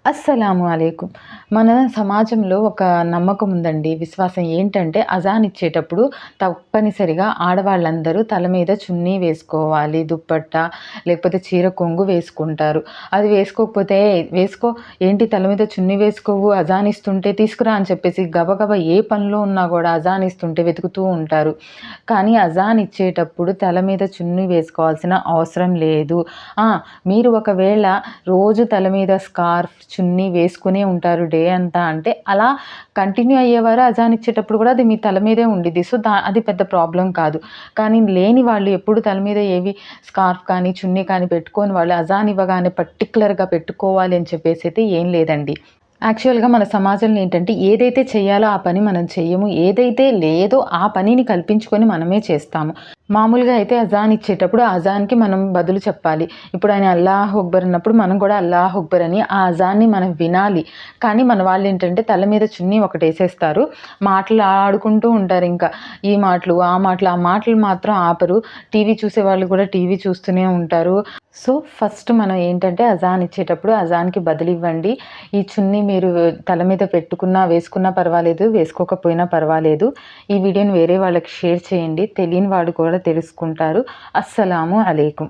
అస్సలాము అలైకుం. మన సమాజంలో ఒక నమ్మకం ఉందండి, విశ్వాసం ఏంటంటే అజాన్ ఇచ్చేటప్పుడు తప్పనిసరిగా ఆడవాళ్ళందరూ తల మీద చున్నీ వేసుకోవాలి, దుప్పట్టా లేకపోతే చీర కొంగు వేసుకుంటారు. అది వేసుకోకపోతే వేసుకో ఏంటి తల మీద చున్నీ వేసుకోవు అజాన్ ఇస్తుంటే తీసుకురా అని చెప్పేసి గబగబా ఏ పనిలో ఉన్నా గూడా అజాన్ ఇస్తుంటే వెతుకుతూ ఉంటారు. కానీ అజాన్ ఇచ్చేటప్పుడు తల మీద చున్నీ వేసుకోవాల్సిన అవసరం లేదు. ఆ! మీరు ఒకవేళ రోజు తల మీద స్కార్ఫ్, చున్నీ వేసుకునే ఉంటారు డే అంతా అంటే, అలా కంటిన్యూ అయ్యేవారు అజాన్ ఇచ్చేటప్పుడు కూడా అది మీ తల మీదే ఉండిద్ది. సో, అది పెద్ద ప్రాబ్లమ్ కాదు. కానీ లేని వాళ్ళు ఎప్పుడు తల మీద ఏవి స్కార్ఫ్ కానీ, చున్నీ కానీ పెట్టుకోని వాళ్ళు అజాన్ ఇవ్వగానే పర్టిక్యులర్‌గా పెట్టుకోవాలి అని చెప్పేసైతే ఏం లేదండి. యాక్చువల్‌గా మన సమాజంలో ఏంటంటే ఏదైతే చేయాలో ఆ పని మనం చెయ్యము. ఏదైతే లేదో ఆ పనిని కల్పించుకొని మనమే చేస్తాము. మామూలుగా అయితే అజాన్ ఇచ్చేటప్పుడు ఆ అజాన్‌కి మనం బదులు చెప్పాలి. ఇప్పుడు ఆయన అల్లాహు అక్బర్ అన్నప్పుడు మనం కూడా అల్లాహు అక్బర్ అని ఆ అజాన్‌ని మనం వినాలి. కానీ మన వాళ్ళేంటంటే తల మీద చున్నీ ఒకటేసేస్తారు. మాటలు ఆడుకుంటూ ఉంటారింకా. ఈ మాటలు, ఆ మాటలు, ఆ మాటలు మాత్రం ఆపరు. టీవీ చూసేవాళ్ళు కూడా టీవీ చూస్తూనే ఉంటారు. సో, ఫస్ట్ మనం ఏంటంటే అజాన్ ఇచ్చేటప్పుడు అజాన్‌కి బదులివ్వండి. ఈ చున్నీ మీరు తల మీద పెట్టుకున్నా, వేసుకున్నా పర్వాలేదు, వేసుకోకపోయినా పర్వాలేదు. ఈ వీడియోని వేరే వాళ్ళకి షేర్ చేయండి. తెలియని వాళ్ళు కూడా తెలుసుకుంటారు. అస్సలాము అలైకుం.